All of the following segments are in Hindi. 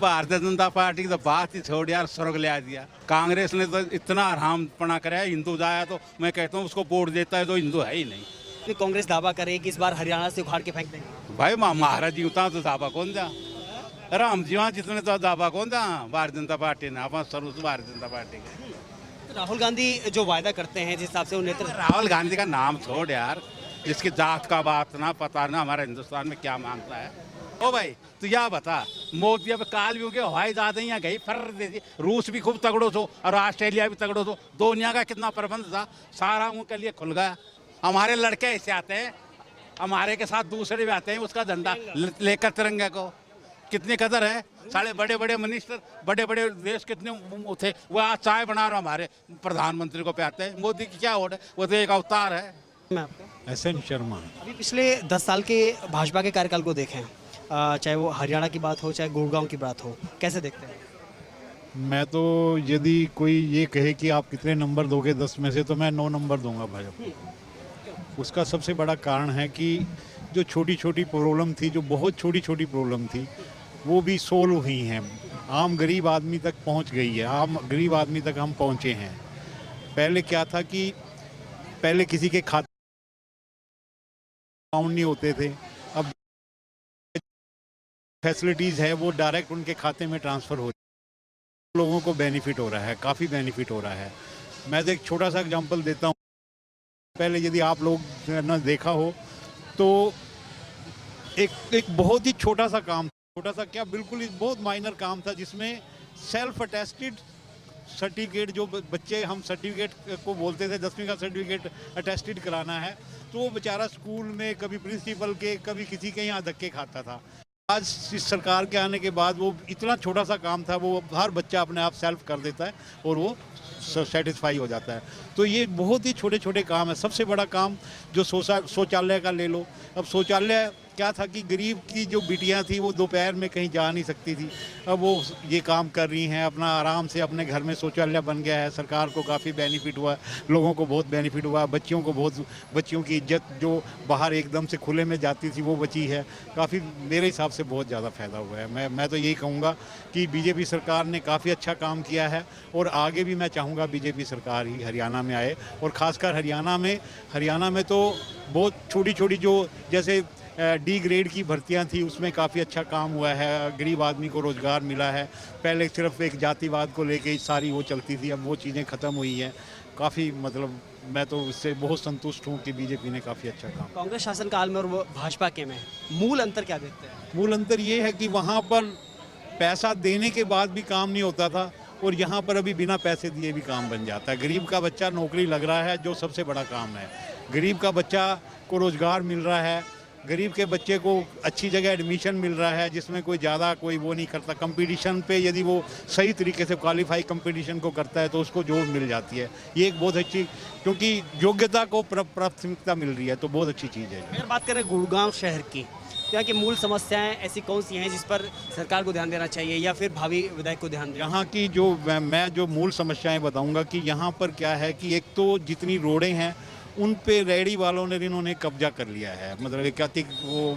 भारतीय जनता पार्टी की तो बात ही छोड़ यार, स्वर्ग ले आ दिया। कांग्रेस ने तो इतना हरामपना कराया, हिंदू जाया तो मैं कहता हूँ उसको वोट देता है तो हिंदू है ही नहीं। कि कांग्रेस दावा करे कि इस बार हरियाणा से उखाड़ के फेंक देंगे। भाई महाराज जीवता तो दावा कौन जा, राम जीवा जितने तो दावा कौन जा भारतीय जनता पार्टी ने, अपन सर्व भारतीय जनता पार्टी के। तो राहुल गांधी जो वायदा करते हैं जिस हिसाब से वो नेतृत्व। राहुल गांधी का नाम छोड़ यार, जिसकी जात का बात ना पता ना हमारा हिंदुस्तान में क्या मांगता है। ओ भाई तू या बता, मोदी अब काल भी के हवाई जहाज यहाँ गई फर देती, रूस भी खूब तगड़ो सो और ऑस्ट्रेलिया भी तगड़ो सो, दुनिया का कितना प्रबंध था सारा उनके लिए खुल गया। हमारे लड़के ऐसे आते हैं, हमारे के साथ दूसरे भी आते हैं उसका झंडा लेकर तिरंगे को, कितनी कदर है। सारे बड़े बड़े मिनिस्टर बड़े बड़े देश कितने थे, वो आज चाय बना रहे हमारे प्रधानमंत्री को पे आते हैं। मोदी की क्या होड़ है, वो तो एक अवतार है। मैं आपको एसएन शर्मा। अभी पिछले 10 साल के भाजपा के कार्यकाल को देखें, चाहे वो हरियाणा की बात हो चाहे गुड़गांव की बात हो, कैसे देखते हैं? मैं तो यदि कोई ये कहे कि आप कितने नंबर दोगे 10 में से, तो मैं 9 नंबर दूंगा भाजपा। उसका सबसे बड़ा कारण है कि जो छोटी छोटी प्रॉब्लम थी, जो बहुत छोटी छोटी प्रॉब्लम थी, वो भी सोल्व हुई हैं, आम गरीब आदमी तक पहुंच गई है, आम गरीब आदमी तक हम पहुंचे हैं। पहले क्या था कि पहले किसी के खाते अकाउंट नहीं होते थे, अब फैसिलिटीज़ है वो डायरेक्ट उनके खाते में ट्रांसफ़र हो रही है। लोगों को बेनिफिट हो रहा है, काफ़ी बेनिफिट हो रहा है। मैं तो एक छोटा सा एग्जांपल देता हूँ। पहले यदि आप लोग ने देखा हो तो एक बहुत ही छोटा सा काम, छोटा सा क्या, बिल्कुल ही बहुत माइनर काम था, जिसमें सेल्फ अटेस्टेड सर्टिफिकेट, जो बच्चे हम सर्टिफिकेट को बोलते थे, 10वीं का सर्टिफिकेट अटेस्टेड कराना है, तो वो बेचारा स्कूल में कभी प्रिंसिपल के कभी किसी के यहाँ धक्के खाता था। आज इस सरकार के आने के बाद वो इतना छोटा सा काम था, वो हर बच्चा अपने आप सेल्फ कर देता है और वो सेटिस्फाई हो जाता है। तो ये बहुत ही छोटे छोटे काम है। सबसे बड़ा काम जो शौचालय का ले लो। अब शौचालय क्या था कि गरीब की जो बिटियां थी वो दोपहर में कहीं जा नहीं सकती थी, अब वो ये काम कर रही हैं, अपना आराम से अपने घर में शौचालय बन गया है। सरकार को काफ़ी बेनिफिट हुआ, लोगों को बहुत बेनिफिट हुआ, बच्चियों को बहुत, बच्चियों की इज्जत जो बाहर एकदम से खुले में जाती थी वो बची है। काफ़ी मेरे हिसाब से बहुत ज़्यादा फ़ायदा हुआ है। मैं तो यही कहूँगा कि बीजेपी सरकार ने काफ़ी अच्छा काम किया है और आगे भी मैं चाहूँगा बीजेपी सरकार ही हरियाणा में आए। और ख़ासकर हरियाणा में तो बहुत छोटी छोटी जो जैसे डी ग्रेड की भर्तियां थी, उसमें काफ़ी अच्छा काम हुआ है, गरीब आदमी को रोज़गार मिला है। पहले सिर्फ एक जातिवाद को लेके सारी वो चलती थी, अब वो चीज़ें ख़त्म हुई हैं। काफ़ी मतलब मैं तो इससे बहुत संतुष्ट हूँ कि बीजेपी ने काफ़ी अच्छा काम। कांग्रेस शासनकाल में और वो भाजपा के में मूल अंतर क्या देखते हैं? मूल अंतर ये है कि वहाँ पर पैसा देने के बाद भी काम नहीं होता था और यहाँ पर अभी बिना पैसे दिए भी काम बन जाता है। गरीब का बच्चा नौकरी लग रहा है, जो सबसे बड़ा काम है। गरीब का बच्चा को रोज़गार मिल रहा है, गरीब के बच्चे को अच्छी जगह एडमिशन मिल रहा है, जिसमें कोई ज़्यादा कोई वो नहीं करता। कंपटीशन पे यदि वो सही तरीके से क्वालिफाई कंपटीशन को करता है तो उसको जॉब मिल जाती है। ये एक बहुत अच्छी, क्योंकि योग्यता को प्राथमिकता मिल रही है, तो बहुत अच्छी चीज़ है। अगर बात करें गुड़गांव शहर की, तो यहाँ की मूल समस्याएं ऐसी कौन सी हैं जिस पर सरकार को ध्यान देना चाहिए या फिर भावी विधायक को ध्यान देना? यहाँ की जो मैं जो मूल समस्याएं बताऊंगा कि यहाँ पर क्या है कि एक तो जितनी रोडें हैं उन पे रेहड़ी वालों ने इन्होंने कब्जा कर लिया है। मतलब क्या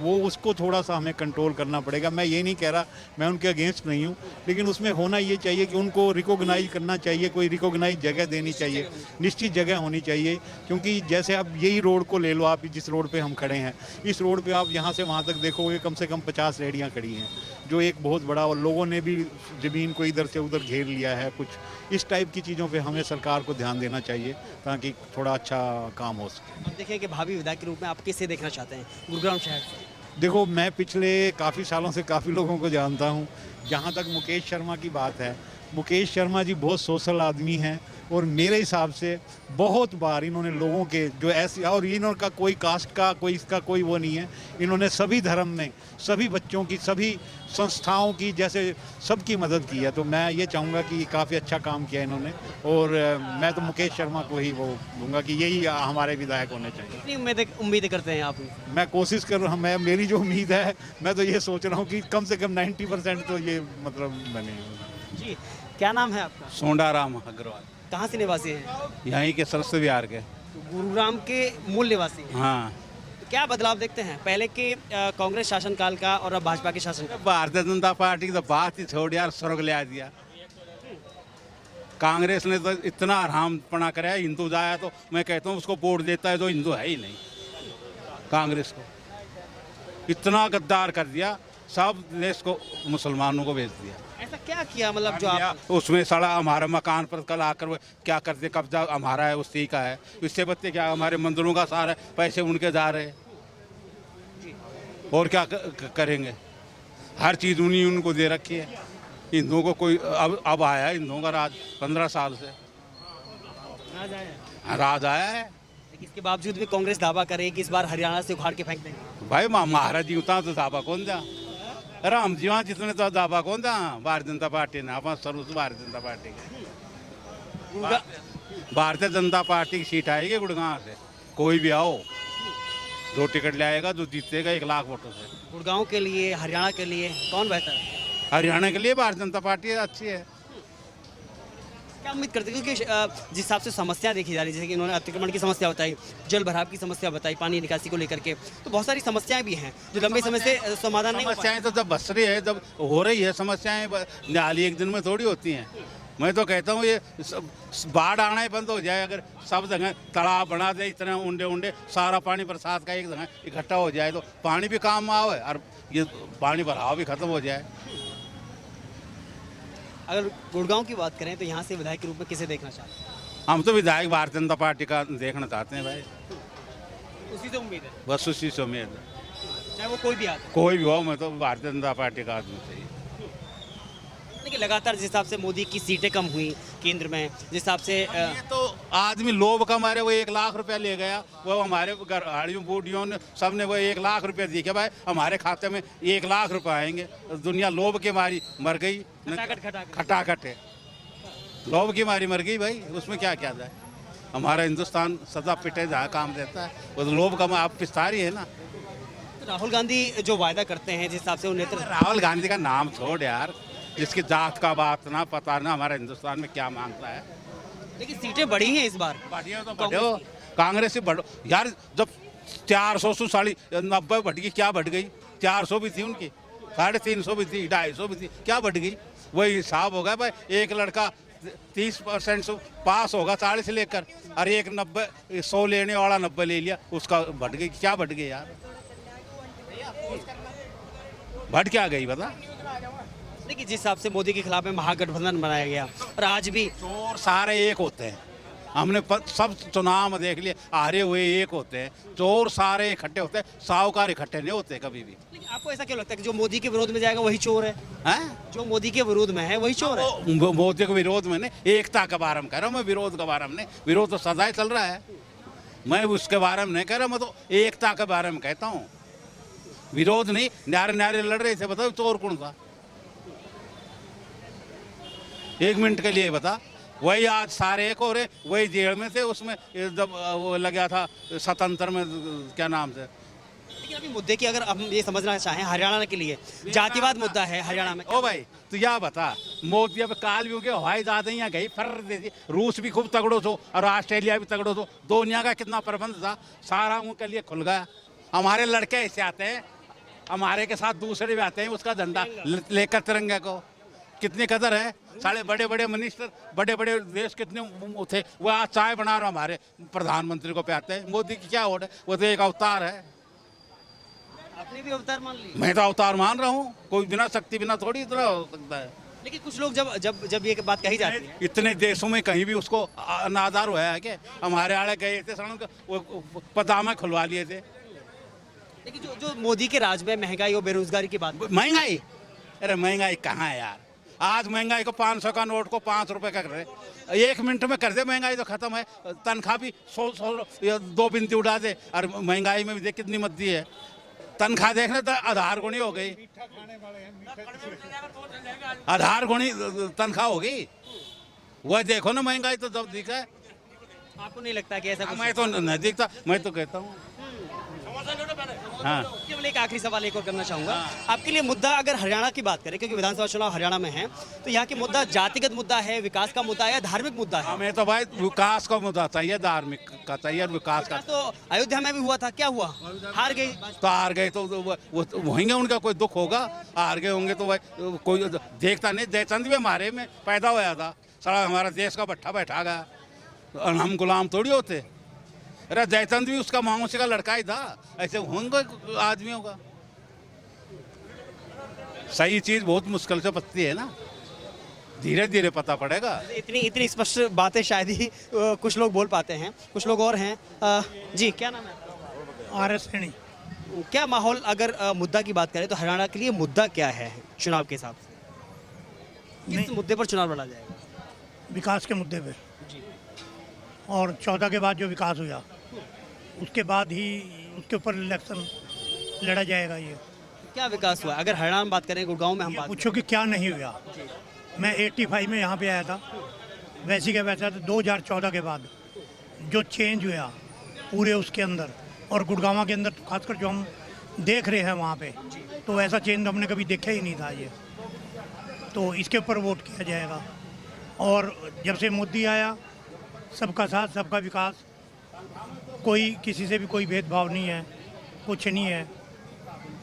वो उसको थोड़ा सा हमें कंट्रोल करना पड़ेगा। मैं ये नहीं कह रहा, मैं उनके अगेंस्ट नहीं हूँ, लेकिन उसमें होना ये चाहिए कि उनको रिकॉग्नाइज करना चाहिए, कोई रिकॉग्नाइज जगह देनी चाहिए, निश्चित जगह होनी चाहिए। क्योंकि जैसे आप यही रोड को ले लो, आप जिस रोड पे हम खड़े हैं, इस रोड पे आप यहाँ से वहाँ तक देखोगे कम से कम 50 रेहड़ियाँ खड़ी हैं, जो एक बहुत बड़ा, और लोगों ने भी ज़मीन को इधर से उधर घेर लिया है। कुछ इस टाइप की चीज़ों पे हमें सरकार को ध्यान देना चाहिए ताकि थोड़ा अच्छा काम हो सके। अब देखिए कि भावी विधायक के रूप में आप किसे देखना चाहते हैं गुड़गांव शहर से? देखो, मैं पिछले काफ़ी सालों से काफ़ी लोगों को जानता हूँ। जहाँ तक मुकेश शर्मा की बात है, मुकेश शर्मा जी बहुत सोशल आदमी हैं और मेरे हिसाब से बहुत बार इन्होंने लोगों के जो ऐसे, और इन्होंने कोई कास्ट का कोई इसका कोई वो नहीं है, इन्होंने सभी धर्म में सभी बच्चों की, सभी संस्थाओं की, जैसे सबकी मदद की है। तो मैं ये चाहूँगा कि काफ़ी अच्छा काम किया इन्होंने, और मैं तो मुकेश शर्मा को ही वो दूंगा कि यही हमारे विधायक होने चाहिए। कितनी उम्मीदें करते हैं आप? मैं कोशिश कर रहा हूँ, मेरी जो उम्मीद है, मैं तो ये सोच रहा हूँ कि कम से कम 90% तो ये मतलब बने। जी, क्या नाम है आपका? सोंडाराम अग्रवाल, कहाँ से निवासी हैं? यहीं के सरस्वती विहार के। तो गुरुग्राम के मूल निवासी हैं। हाँ। तो क्या बदलाव देखते हैं पहले के कांग्रेस शासनकाल का और अब भाजपा के शासनकाल भारतीय जनता पार्टी की तो बात ही छोड़ यार, स्वर्ग ले आ दिया। कांग्रेस ने तो इतना हरामपना कराया, हिंदू जाया तो मैं कहता हूँ उसको वोट देता है जो हिंदू है ही नहीं। कांग्रेस को इतना गद्दार कर दिया, सब देश को मुसलमानों को भेज दिया। ऐसा क्या किया मतलब जो आप उसमें सड़ा हमारे मकान पर कल आकर वो क्या करते, कब्जा हमारा है, उसी का है। इससे बच्चे क्या, हमारे मंदिरों का सारा पैसे उनके जा रहे हैं, और क्या करेंगे। हर चीज़ उन्हीं उनको दे रखी है। हिंदुओं को कोई अब आया है हिंदुओं का राज, 15 साल से राज आया है। लेकिन इसके बावजूद भी कांग्रेस दावा करे कि इस बार हरियाणा से उखाड़ के फेंक देंगे। भाई महाराज जीवता तो दावा कौन जा, राम जी वहाँ जितने तो दावा कौन जा। भारतीय जनता पार्टी ने अपन सर्व भारतीय जनता पार्टी की, भारतीय जनता पार्टी की सीट आएगी गुड़गांव से। कोई भी आओ, 2 टिकट ले आएगा, जो जीतेगा 1 लाख वोटों से। गुड़गांव के लिए, हरियाणा के लिए कौन बेहतर है? हरियाणा के लिए भारतीय जनता पार्टी अच्छी है। क्या उम्मीद करते हैं, क्योंकि जिस हिसाब से समस्या देखी जा रही है, जैसे कि इन्होंने अतिक्रमण की समस्या बताई, जल भराव की समस्या बताई, पानी निकासी को लेकर के, तो बहुत सारी समस्याएं भी हैं जो लंबे समय से समाधान नहीं हो पाई। समस्याएं तो जब बस रही है, जब हो रही है समस्याएं, निहाली एक दिन में थोड़ी होती हैं। मैं तो कहता हूँ ये बाढ़ आना ही बंद हो जाए, अगर सब जगह तालाब बना दे, इतने उंडे सारा पानी बरसात का एक जगह इकट्ठा हो जाए, तो पानी भी काम में आवे और ये पानी भराव भी खत्म हो जाए। अगर गुड़गांव की बात करें तो यहाँ से विधायक के रूप में किसे देखना चाहते हैं? हम तो विधायक भारतीय जनता पार्टी का देखना चाहते हैं भाई, उसी से उम्मीद है, बस उसी से उम्मीद है। चाहे वो कोई भी आता है। कोई भी हो, मैं तो भारतीय जनता पार्टी का आदमी चाहिए। लेकिन लगातार जिस हिसाब से मोदी की सीटें कम हुई केंद्र में, जिस हिसाब से ये तो आदमी लोभ का मारे वो 1 लाख रुपया ले गया, वो हमारे गाड़ियों बूढ़ियों ने सब ने वो 1 लाख रुपया दिए कि भाई हमारे खाते में 1 लाख रुपये आएंगे। दुनिया लोभ के मारी मर गई, खटाखट है, लोभ की मारी मर गई भाई। उसमें क्या क्या जाए, हमारा हिंदुस्तान सदा पिटे जहाँ काम देता है, वो तो लोभ का आप विस्तार ही है ना। तो राहुल गांधी जो वायदा करते हैं, जिस हिसाब से वो नेतृत्व, राहुल गांधी का नाम छोड़ यार, जिसकी जात का बात ना पता ना हमारा हिंदुस्तान में क्या मानता है। लेकिन सीटें बढ़ी हैं इस बार। बढ़िया तो बढ़ो, कांग्रेस से बढ़ो यार। जब 400 से 90 बढ़ गई, क्या बढ़ गई? 400 भी थी उनकी, 350 भी थी, 250 भी थी, क्या बढ़ गई? वही हिसाब होगा भाई। एक लड़का 30% से पास होगा 40 से लेकर, और एक 100 लेने वाला 90 ले लिया, उसका बढ़ गई। क्या बढ़ गई यार? बढ़ क्या गई बता? देखिए जिस हिसाब से मोदी के खिलाफ में महागठबंधन बनाया गया, और आज भी चोर सारे एक होते हैं। हमने सब चुनाव में देख लिए, हारे हुए एक होते हैं। चोर सारे इकट्ठे होते हैं, साहूकार इकट्ठे नहीं होते कभी भी। लेकिन आपको ऐसा क्यों लगता है कि जो मोदी के विरोध में जाएगा वही चोर है? हैं? जो मोदी के विरोध में है वही चोर है? मोदी के विरोध में नहीं, एकता के बारे में कह रहा हूँ मैं, विरोध के बारे में नहीं। विरोध तो सदा ही चल रहा है, मैं उसके बारे में नहीं कह रहा, मैं तो एकता के बारे में कहता हूँ। विरोध नहीं, न्यारे न्यारे लड़ रहे थे, बताओ चोर कौन था? 1 मिनट के लिए बता। वही आज सारे एक हो रहे, वही जेल में थे, उसमें जब वो लगा था स्वतंत्र में, क्या नाम से। लेकिन अभी मुद्दे की अगर हम ये समझना चाहें, हरियाणा के लिए जातिवाद मुद्दा है हरियाणा में। ओ भाई तू या बता, मोदी अब काल भी हो गया, हवाई जहाज यहाँ गई फर देती। रूस भी खूब तगड़ो सो और ऑस्ट्रेलिया भी तगड़ो सो, दुनिया का कितना प्रबंध था, सारा उनके लिए खुल गया। हमारे लड़के ऐसे आते हैं, हमारे के साथ दूसरे भी आते हैं, उसका झंडा लेकर तिरंगे को। कितनी कदर है। सारे बड़े बड़े मिनिस्टर, बड़े बड़े देश कितने थे, वो आज चाय बना रहे हमारे प्रधानमंत्री को पे आते हैं। मोदी की क्या होड़ है, वो तो एक अवतार है। आपने भी अवतार मान लिया? मैं तो अवतार मान रहा हूँ, कोई बिना शक्ति बिना थोड़ी इतना हो सकता है। लेकिन कुछ लोग जब जब जब ये बात कही जाती है, इतने देशों में कहीं भी उसको अनादर हुआ है क्या? हमारे आड़े गए थे, वो पदामा खुलवा लिए थे। लेकिन जो मोदी के राज में महंगाई और बेरोजगारी की बात, महंगाई, अरे महंगाई कहाँ है यार? आज महंगाई को 500 का नोट को 5 रुपए का कर रहे, 1 मिनट में कर दे, महंगाई तो खत्म है। तनख्वाह भी 100 2 बिनती उड़ा दे, और महंगाई में भी देख कितनी मद्दी है। तनख्वाह देखने तो आधार गुणी हो गई, आधार गुणी तनख्वाह हो गई। वह देखो ना महंगाई तो जब दिखा है। आपको नहीं लगता कि ऐसा कुछ? मैं तो नहीं दिखता, मैं तो कहता हूँ हाँ केवल एक आखिरी सवाल एक और करना चाहूंगा आपके लिए मुद्दा, अगर हरियाणा की बात करें क्योंकि विधानसभा चुनाव हरियाणा में है, तो यहाँ के मुद्दा जातिगत मुद्दा है, विकास का मुद्दा है या धार्मिक मुद्दा है? हमें तो भाई विकास का मुद्दा चाहिए, धार्मिक का चाहिए, विकास का। तो अयोध्या में भी हुआ था, क्या हुआ? हार गई। तो हार गए तो वो होंगे, उनका कोई दुख होगा, हार गए होंगे तो भाई कोई देखता नहीं। जयचंद भी हमारे में पैदा होया था, सारा हमारा देश का भट्ठा बैठा गया, और हम गुलाम थोड़ी होते। अरे जयचंद भी उसका मौसी का लड़का ही था, ऐसे होंगे आदमियों का। सही चीज बहुत मुश्किल से पतती है ना, धीरे धीरे पता पड़ेगा। इतनी इतनी स्पष्ट बातें शायद ही कुछ लोग बोल पाते हैं, कुछ लोग और हैं। जी क्या नाम है? RS सैनी। क्या माहौल, अगर मुद्दा की बात करें तो हरियाणा के लिए मुद्दा क्या है चुनाव के हिसाब से? किस मुद्दे पर चुनाव लड़ा जाएगा? विकास के मुद्दे पे, जी। और 14 के बाद जो विकास हुआ उसके बाद ही उसके ऊपर इलेक्शन लड़ा जाएगा। ये क्या विकास हुआ? अगर हरियाणा में बात करें, गुड़गांव में हम बात पूछो कि क्या नहीं हुआ। मैं 85 में यहाँ पे आया था, वैसे का वैसा। तो 2014 के बाद जो चेंज हुआ पूरे उसके अंदर, और गुड़गांव के अंदर तो खासकर जो हम देख रहे हैं वहाँ पे, तो ऐसा चेंज हमने कभी देखा ही नहीं था। ये तो इसके ऊपर वोट किया जाएगा। और जब से मोदी आया, सबका साथ सबका विकास, कोई किसी से भी कोई भेदभाव नहीं है, कुछ नहीं है।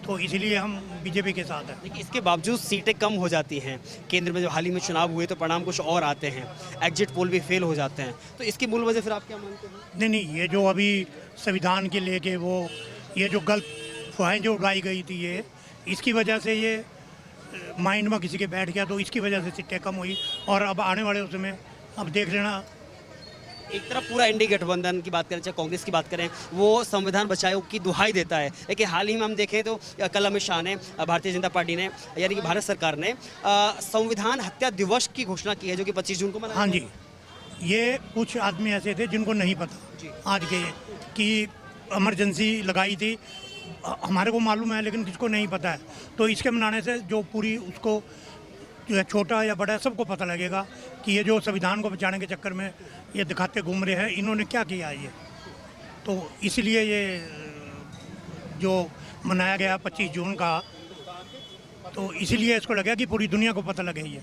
तो इसलिए हम बीजेपी के साथ हैं। लेकिन इसके बावजूद सीटें कम हो जाती हैं। केंद्र में जब हाल ही में चुनाव हुए तो परिणाम कुछ और आते हैं, एग्जिट पोल भी फेल हो जाते हैं। तो इसकी मूल वजह फिर आप क्या मानते हैं? नहीं नहीं, ये जो अभी संविधान के लेके ये जो गलत अफवाहें जो उड़ाई गई थी, ये इसकी वजह से ये माइंड में किसी के बैठ गया, तो इसकी वजह से सीटें कम हुई। और अब आने वाले उसमें अब देख लेना। एक तरफ पूरा इंडी गठबंधन की बात करें, चाहे कांग्रेस की बात करें, वो संविधान बचाओ की दुहाई देता है। लेकिन हाल ही में हम देखें तो कल अमित शाह ने, भारतीय जनता पार्टी ने, यानी कि भारत सरकार ने संविधान हत्या दिवस की घोषणा की है, जो कि 25 जून को मनाया। हाँ जी, ये कुछ आदमी ऐसे थे जिनको नहीं पता आज के कि इमरजेंसी लगाई थी। हमारे को मालूम है लेकिन किसको नहीं पता है। तो इसके मनाने से जो पूरी उसको जो है, छोटा या बड़ा, सबको पता लगेगा कि ये जो संविधान को बचाने के चक्कर में ये दिखाते घूम रहे हैं, इन्होंने क्या किया ये। तो इसलिए ये जो मनाया गया 25 जून का, तो इसलिए इसको लगा कि पूरी दुनिया को पता लगे, ये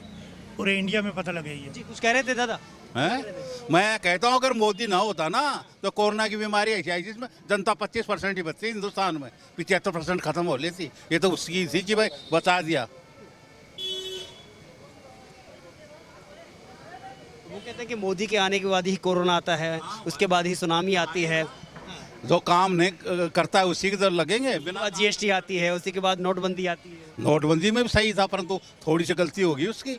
पूरे इंडिया में पता लगे। ये जी कुछ कह रहे थे दादा? हैं? मैं कहता हूँ अगर मोदी ना होता ना तो कोरोना की बीमारी ऐसी आई जिसमें जनता 25% ही बचती हिंदुस्तान में, 75% खत्म हो लेती। ये तो उसकी थी कि भाई बचा दिया। वो कहते हैं कि मोदी के आने के बाद ही कोरोना आता है, उसके बाद ही सुनामी आती है, जो काम नहीं करता है उसी की तरफ लगेंगे। बिना GST आती है, उसी के बाद नोटबंदी आती है। नोटबंदी में भी सही था, परंतु थोड़ी सी गलती होगी उसकी,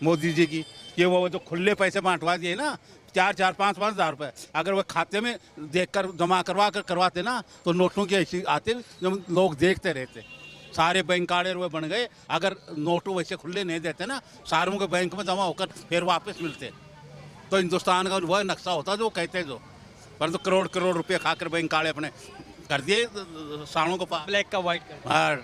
मोदी जी की। ये वो जो खुले पैसे बांटवा दिए ना, 4-4, 5-5 हज़ार रुपये, अगर वो खाते में देखकर जमा करवाते ना, तो नोटों की ऐसी आते जब लोग देखते रहते। सारे बैंक काले रुपये बन गए। अगर नोट वैसे खुले नहीं देते ना, सारों के बैंक में जमा होकर फिर वापस मिलते, तो हिंदुस्तान का वह नक्शा होता जो कहते जो। परंतु करोड़ करोड़ रुपये खाकर बैंक काले अपने कर दिए सारों को पास, ब्लैक का व्हाइट कर। और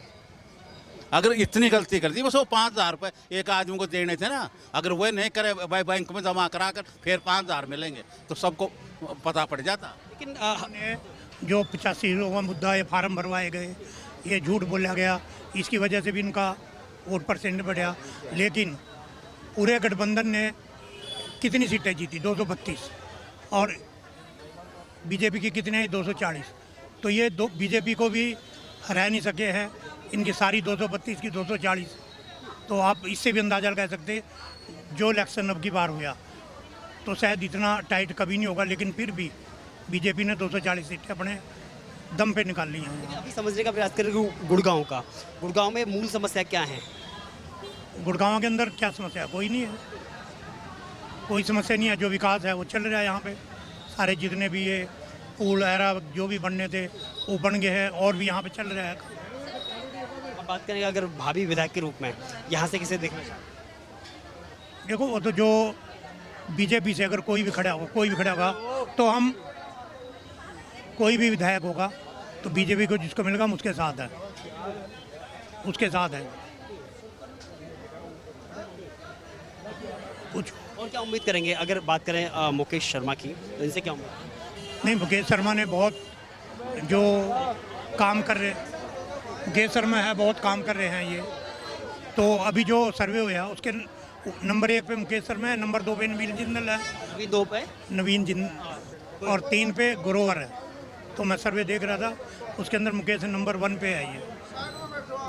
अगर इतनी गलती कर दी, बस वो 5,000 रुपये एक आदमी को देने थे ना, अगर वह नहीं करे भाई बैंक में जमा करा कर फिर 5,000 मिलेंगे, तो सबको पता पड़ जाता। लेकिन जो 85 का मुद्दा, ये फार्म भरवाए गए, ये झूठ बोला गया, इसकी वजह से भी इनका वोट परसेंट बढ़ा। लेकिन पूरे गठबंधन ने कितनी सीटें जीती? 232, और बीजेपी की कितने? 240। तो ये बीजेपी को भी हरा नहीं सके हैं, इनकी सारी 232 की 240। तो आप इससे भी अंदाजा लगा सकते जो इलेक्शन अब की बार हुआ तो शायद इतना टाइट कभी नहीं होगा। लेकिन फिर भी बीजेपी ने 240 सीटें अपने दम पे निकाल ली हैं। अभी समझने का प्रयास करें गुड़गांव का, गुड़गांव में मूल समस्या क्या है? गुड़गांव के अंदर क्या समस्या है? कोई नहीं है, कोई समस्या नहीं है। जो विकास है वो चल रहा है यहाँ पे। सारे जितने भी ये पुल एरा जो भी बनने थे वो बन गए हैं, और भी यहाँ पे चल रहा है। अब बात करेंगे अगर भावी विधायक के रूप में यहाँ से किसे देखना चाहते? देखो, वो तो जो बीजेपी से अगर कोई भी खड़ा होगा तो हम, कोई भी विधायक होगा तो बीजेपी को जिसको मिलेगा हम उसके साथ है, उसके साथ है। कुछ और क्या उम्मीद करेंगे अगर बात करें मुकेश शर्मा की, तो इनसे क्या उम्मीद? नहीं, मुकेश शर्मा ने बहुत जो काम कर रहे, मुकेश शर्मा है, बहुत काम कर रहे हैं ये। तो अभी जो सर्वे हुआ उसके नंबर 1 पे मुकेश शर्मा है, नंबर 2 पे नवीन जिंदल है, अभी 2 पे नवीन जिंदल, और 3 पे ग्रोवर है। तो मैं सर्वे देख रहा था, उसके अंदर मुकेश नंबर 1 पे है ये।